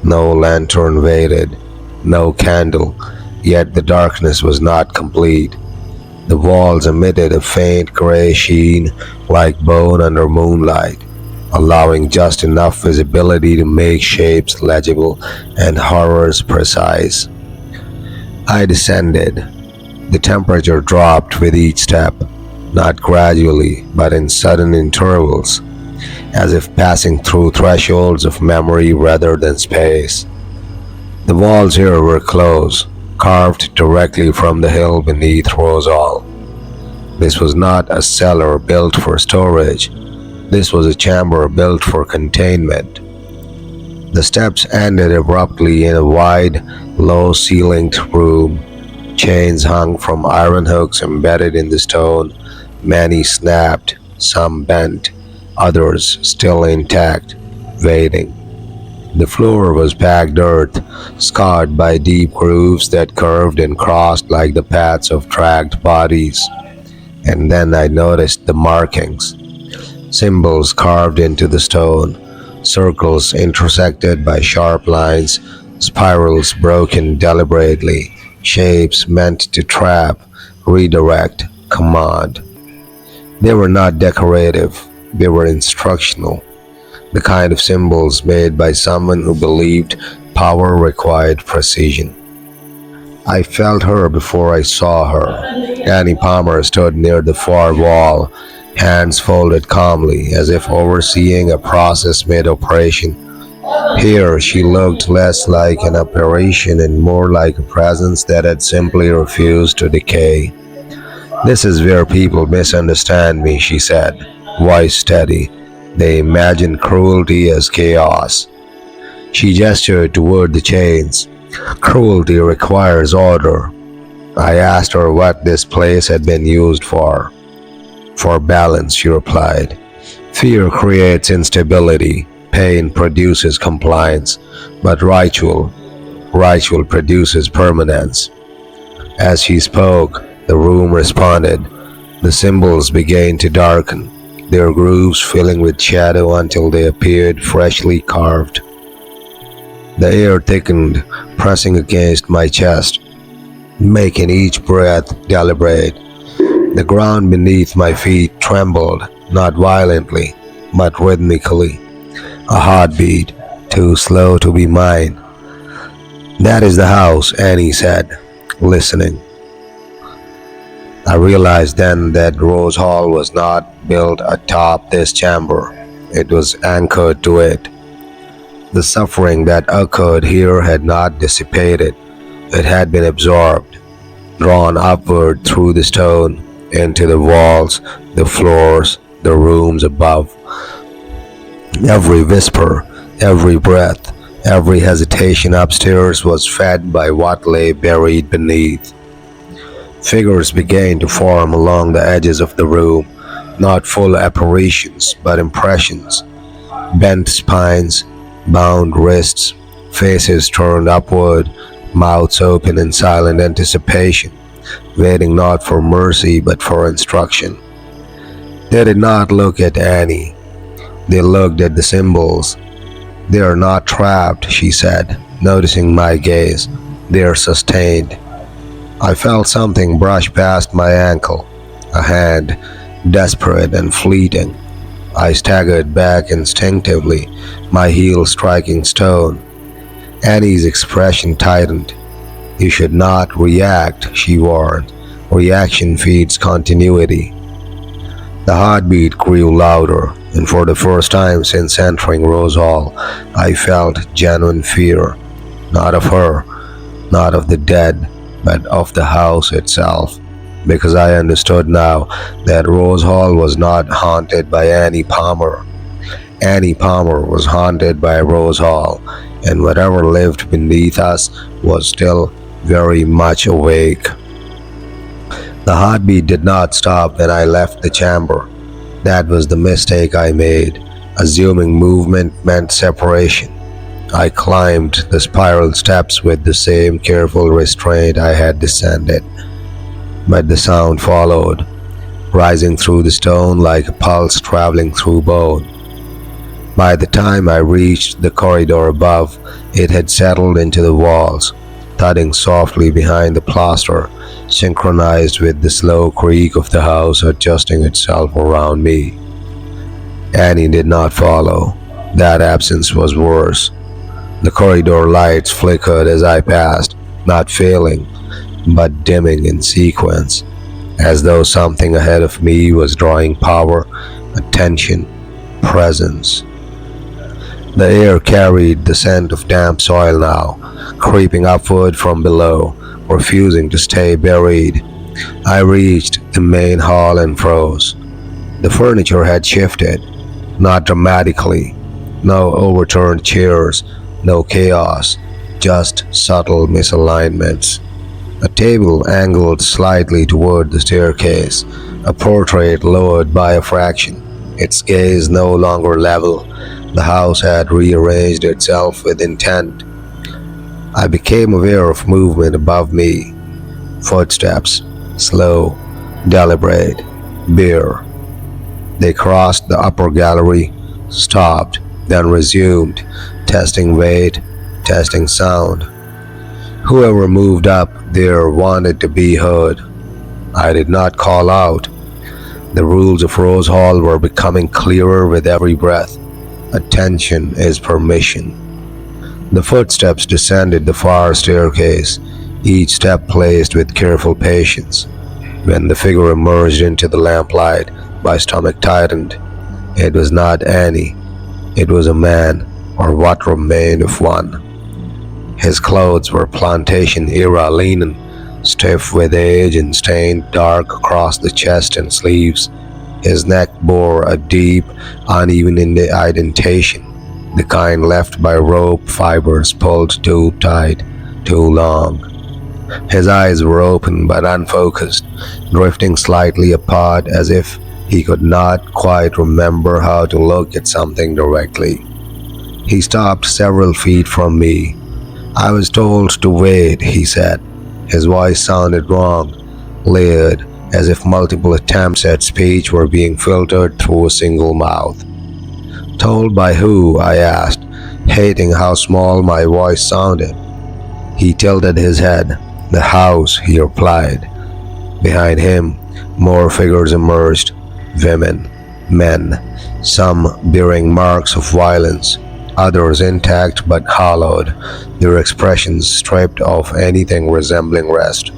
No lantern waited, no candle, yet the darkness was not complete. The walls emitted a faint gray sheen like bone under moonlight, allowing just enough visibility to make shapes legible and horrors precise. I descended. The temperature dropped with each step, not gradually, but in sudden intervals, as if passing through thresholds of memory rather than space. The walls here were close, carved directly from the hill beneath Rose Hall. This was not a cellar built for storage. This was a chamber built for containment. The steps ended abruptly in a wide, low-ceilinged room. Chains hung from iron hooks embedded in the stone. Many snapped, some bent, others still intact, waiting. The floor was packed earth, scarred by deep grooves that curved and crossed like the paths of dragged bodies. And then I noticed the markings. Symbols carved into the stone, circles intersected by sharp lines, spirals broken deliberately, shapes meant to trap, redirect, command. They were not decorative, they were instructional, the kind of symbols made by someone who believed power required precision. I felt her before I saw her. Annie Palmer stood near the far wall, hands folded calmly, as if overseeing a process mid-operation. Here she looked less like an apparition and more like a presence that had simply refused to decay. "This is where people misunderstand me," she said, voice steady. "They imagine cruelty as chaos." She gestured toward the chains. "Cruelty requires order." I asked her what this place had been used for. "For balance," she replied. "Fear creates instability. Pain produces compliance. But ritual produces permanence." As she spoke, the room responded. The symbols began to darken, their grooves filling with shadow until they appeared freshly carved. The air thickened, pressing against my chest, making each breath deliberate. The ground beneath my feet trembled, not violently, but rhythmically. A heartbeat, too slow to be mine. "That is the house," Annie said, listening. I realized then that Rose Hall was not built atop this chamber. It was anchored to it. The suffering that occurred here had not dissipated. It had been absorbed, drawn upward through the stone, into the walls, the floors, the rooms above. Every whisper, every breath, every hesitation upstairs was fed by what lay buried beneath. Figures began to form along the edges of the room, not full apparitions, but impressions. Bent spines, bound wrists, faces turned upward, mouths open in silent anticipation, waiting not for mercy but for instruction. They did not look at Annie. They looked at the symbols. "They are not trapped," she said, noticing my gaze. "They are sustained." I felt something brush past my ankle, a hand, desperate and fleeting. I staggered back instinctively, my heel striking stone. Annie's expression tightened. "You should not react," she warned. "Reaction feeds continuity." The heartbeat grew louder, and for the first time since entering Rose Hall, I felt genuine fear. Not of her, not of the dead, but of the house itself. Because I understood now that Rose Hall was not haunted by Annie Palmer. Annie Palmer was haunted by Rose Hall, and whatever lived beneath us was still very much awake. The heartbeat did not stop when I left the chamber. That was the mistake I made, assuming movement meant separation. I climbed the spiral steps with the same careful restraint I had descended. But the sound followed, rising through the stone like a pulse traveling through bone. By the time I reached the corridor above, it had settled into the walls, thudding softly behind the plaster, synchronized with the slow creak of the house adjusting itself around me. Annie did not follow. That absence was worse. The corridor lights flickered as I passed, not failing, but dimming in sequence, as though something ahead of me was drawing power, attention, presence. The air carried the scent of damp soil now, creeping upward from below, refusing to stay buried. I reached the main hall and froze. The furniture had shifted, not dramatically. No overturned chairs, no chaos, just subtle misalignments. A table angled slightly toward the staircase, a portrait lowered by a fraction, its gaze no longer level. The house had rearranged itself with intent. I became aware of movement above me. Footsteps, slow, deliberate, bare. They crossed the upper gallery, stopped, then resumed, testing weight, testing sound. Whoever moved up there wanted to be heard. I did not call out. The rules of Rose Hall were becoming clearer with every breath. Attention is permission. The footsteps descended the far staircase, each step placed with careful patience. When the figure emerged into the lamplight, my stomach tightened. It was not Annie. It was a man, or what remained of one. His clothes were plantation-era linen, stiff with age and stained dark across the chest and sleeves. His neck bore a deep, uneven indentation, the kind left by rope fibers pulled too tight, too long. His eyes were open but unfocused, drifting slightly apart as if he could not quite remember how to look at something directly. He stopped several feet from me. "I was told to wait," he said. His voice sounded wrong, layered, as if multiple attempts at speech were being filtered through a single mouth. "Told by who?" I asked, hating how small my voice sounded. He tilted his head. "The house," he replied. Behind him, more figures emerged. Women, men, some bearing marks of violence, others intact but hollowed, their expressions stripped of anything resembling rest.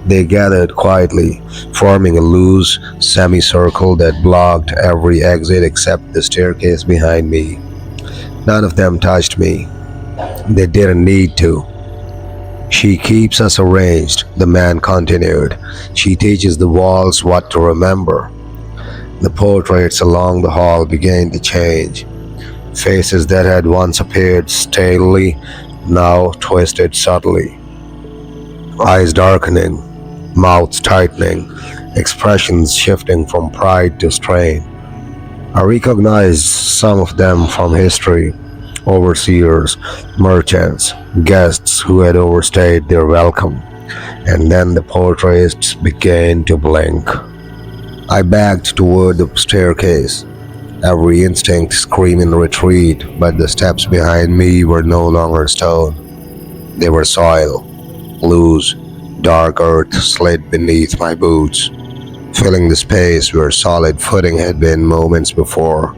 They gathered quietly, forming a loose semicircle that blocked every exit except the staircase behind me. None of them touched me. They didn't need to. "She keeps us arranged," the man continued. "She teaches the walls what to remember." The portraits along the hall began to change. Faces that had once appeared stalely now twisted subtly. Eyes darkening, mouths tightening, expressions shifting from pride to strain. I recognized some of them from history: overseers, merchants, guests who had overstayed their welcome. And then the portraits began to blink. I backed toward the staircase, every instinct screaming retreat, but the steps behind me were no longer stone. They were soil, loose, Dark earth slid beneath my boots, filling the space where solid footing had been moments before.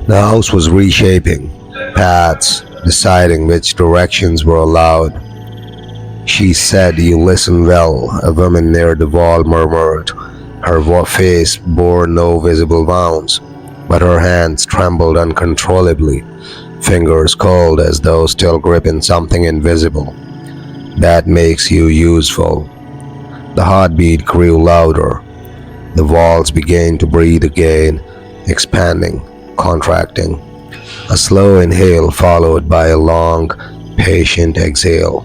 The house was reshaping paths, deciding which directions were allowed. She said, "You listen well," a woman near the wall murmured. Her face bore no visible wounds, but her hands trembled uncontrollably, fingers cold as though still gripping something invisible. "That makes you useful." The heartbeat grew louder. The walls began to breathe again, expanding, contracting. A slow inhale followed by a long, patient exhale.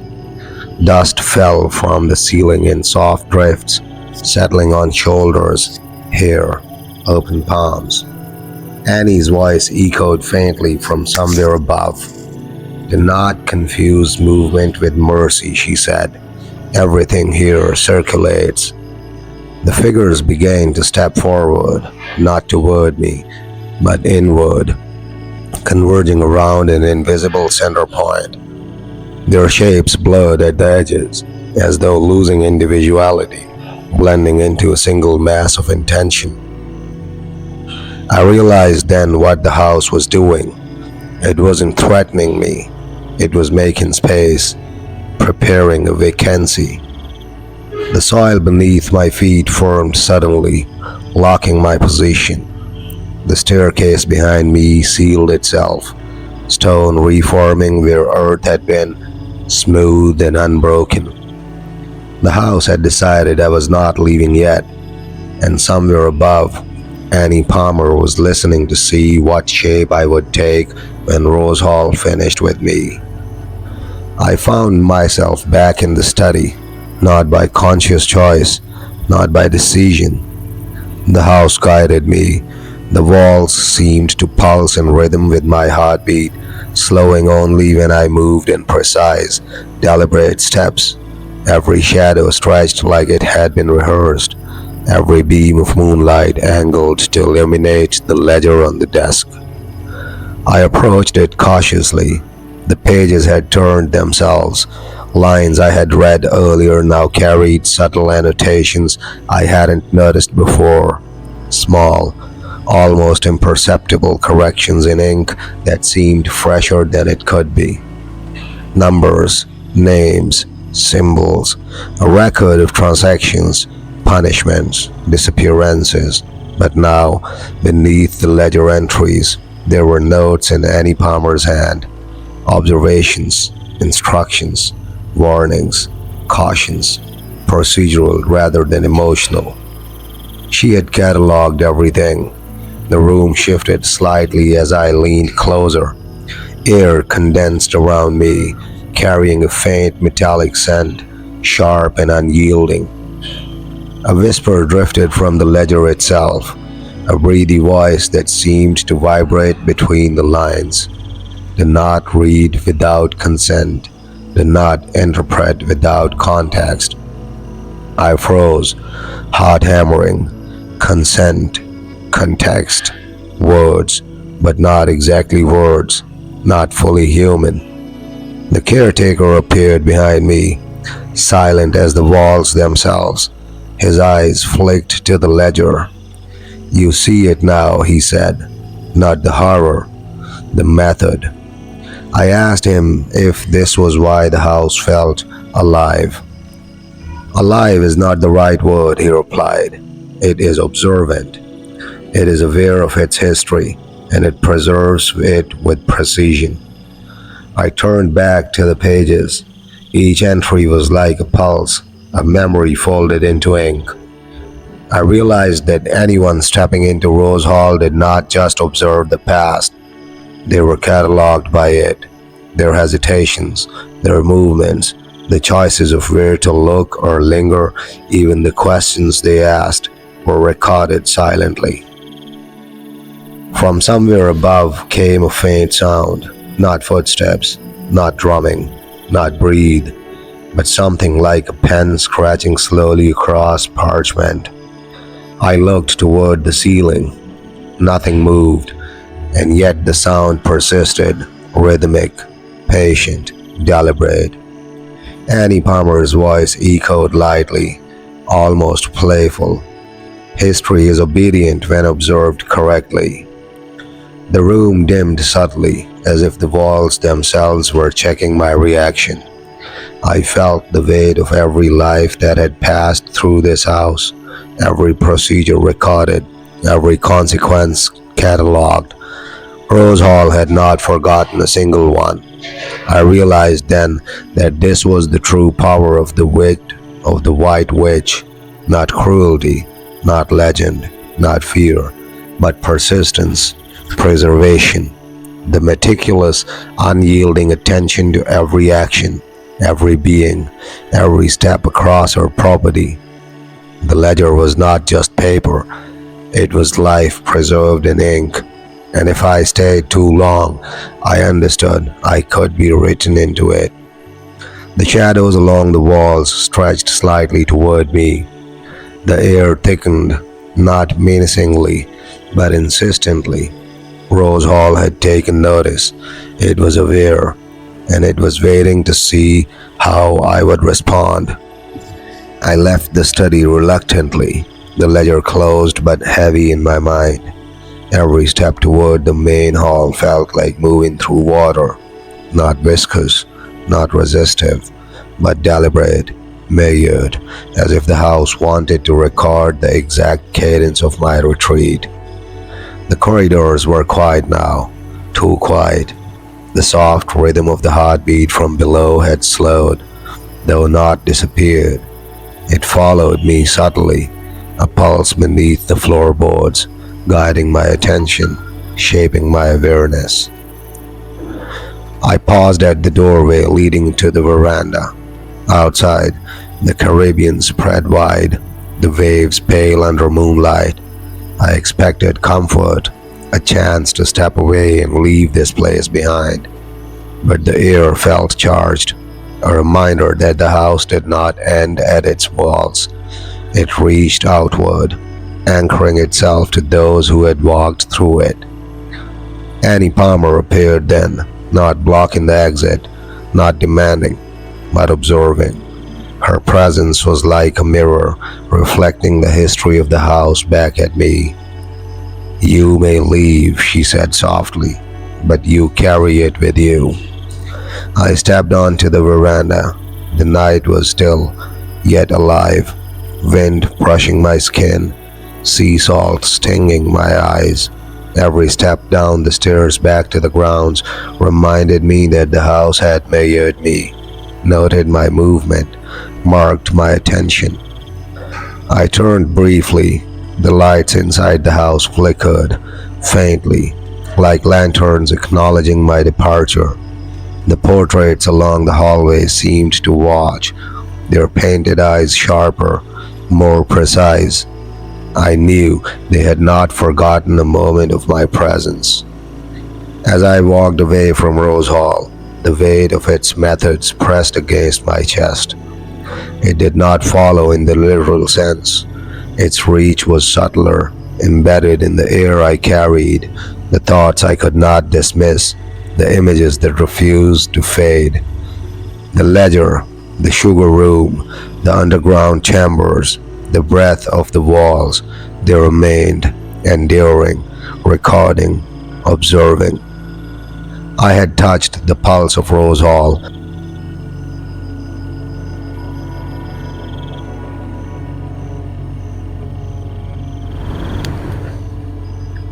Dust fell from the ceiling in soft drifts, settling on shoulders, hair, open palms. Annie's voice echoed faintly from somewhere above. "Do not confuse movement with mercy," she said. "Everything here circulates." The figures began to step forward, not toward me, but inward, converging around an invisible center point. Their shapes blurred at the edges, as though losing individuality, blending into a single mass of intention. I realized then what the house was doing. It wasn't threatening me, it was making space, preparing a vacancy. The soil beneath my feet formed suddenly, locking my position. The staircase behind me sealed itself, stone reforming where earth had been, smooth and unbroken. The house had decided I was not leaving yet, and somewhere above, Annie Palmer was listening to see what shape I would take when Rose Hall finished with me. I found myself back in the study, not by conscious choice, not by decision. The house guided me. The walls seemed to pulse in rhythm with my heartbeat, slowing only when I moved in precise, deliberate steps. Every shadow stretched like it had been rehearsed, every beam of moonlight angled to illuminate the ledger on the desk. I approached it cautiously. The pages had turned themselves. Lines I had read earlier now carried subtle annotations I hadn't noticed before. Small, almost imperceptible corrections in ink that seemed fresher than it could be. Numbers, names, symbols, a record of transactions, punishments, disappearances. But now, beneath the ledger entries, there were notes in Annie Palmer's hand. Observations, instructions, warnings, cautions, procedural rather than emotional. She had catalogued everything. The room shifted slightly as I leaned closer. Air condensed around me, carrying a faint metallic scent, sharp and unyielding. A whisper drifted from the ledger itself, a breathy voice that seemed to vibrate between the lines. "Do not read without consent. Do not interpret without context." I froze, heart hammering. Consent, context, words, but not exactly words, not fully human. The caretaker appeared behind me, silent as the walls themselves. His eyes flicked to the ledger. "You see it now," he said. "Not the horror, the method." I asked him if this was why the house felt alive. "Alive is not the right word," he replied. "It is observant. It is aware of its history, and it preserves it with precision." I turned back to the pages. Each entry was like a pulse, a memory folded into ink. I realized that anyone stepping into Rose Hall did not just observe the past. They were catalogued by it. Their hesitations, their movements, the choices of where to look or linger, even the questions they asked, were recorded silently. From somewhere above came a faint sound, not footsteps, not drumming, not breathe, but something like a pen scratching slowly across parchment. I looked toward the ceiling. Nothing moved, and yet the sound persisted, rhythmic, patient, deliberate. Annie Palmer's voice echoed lightly, almost playful. History is obedient when observed correctly. The room dimmed subtly, as if the walls themselves were checking my reaction. I felt the weight of every life that had passed through this house, every procedure recorded, every consequence catalogued. Rose Hall had not forgotten a single one. I realized then that this was the true power of the White Witch, not cruelty, not legend, not fear, but persistence, preservation, the meticulous, unyielding attention to every action, every being, every step across her property. The ledger was not just paper, it was life preserved in ink, and if I stayed too long, I understood I could be written into it. The shadows along the walls stretched slightly toward me. The air thickened, not menacingly, but insistently. Rose Hall had taken notice. It was aware, and it was waiting to see how I would respond. I left the study reluctantly, the ledger closed but heavy in my mind. Every step toward the main hall felt like moving through water, not viscous, not resistive, but deliberate, measured, as if the house wanted to record the exact cadence of my retreat. The corridors were quiet now, too quiet. The soft rhythm of the heartbeat from below had slowed, though not disappeared. It followed me subtly, a pulse beneath the floorboards, guiding my attention, shaping my awareness. I paused at the doorway leading to the veranda. Outside, the Caribbean spread wide, the waves pale under moonlight. I expected comfort, a chance to step away and leave this place behind. But the air felt charged, a reminder that the house did not end at its walls. It reached outward, anchoring itself to those who had walked through it. Annie Palmer appeared then, not blocking the exit, not demanding, but observing. Her presence was like a mirror, reflecting the history of the house back at me. "You may leave," she said softly, "but you carry it with you." I stepped onto the veranda. The night was still, yet alive, wind brushing my skin, sea salt stinging my eyes. Every step down the stairs back to the grounds reminded me that the house had measured me, noted my movement, marked my attention. I turned briefly. The lights inside the house flickered, faintly, like lanterns acknowledging my departure. The portraits along the hallway seemed to watch, their painted eyes sharper, more precise. I knew they had not forgotten a moment of my presence. As I walked away from Rose Hall, the weight of its methods pressed against my chest. It did not follow in the literal sense. Its reach was subtler, embedded in the air I carried, the thoughts I could not dismiss, the images that refused to fade. The ledger, the sugar room, the underground chambers, the breadth of the walls, they remained, enduring, recording, observing. I had touched the pulse of Rose Hall.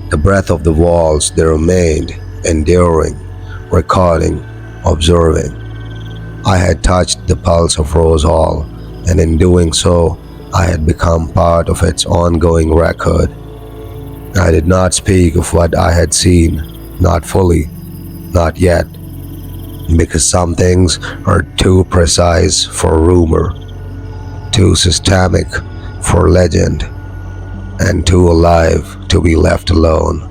The breadth of the walls, they remained, enduring, recording, observing. I had touched the pulse of Rose Hall, and in doing so, I had become part of its ongoing record. I did not speak of what I had seen, not fully, not yet, because some things are too precise for rumor, too systemic for legend, and too alive to be left alone.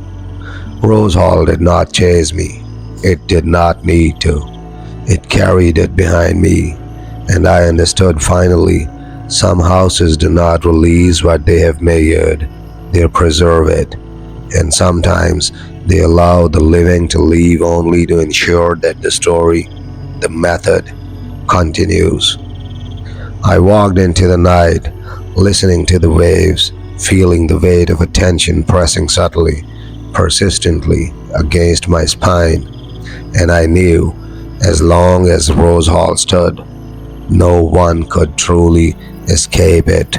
Rose Hall did not chase me. It did not need to. It carried it behind me, and I understood finally, some houses do not release what they have measured, they preserve it, and sometimes they allow the living to leave only to ensure that the story, the method, continues. I walked into the night, listening to the waves, feeling the weight of attention pressing subtly, persistently against my spine, and I knew as long as Rose Hall stood, no one could truly escape it.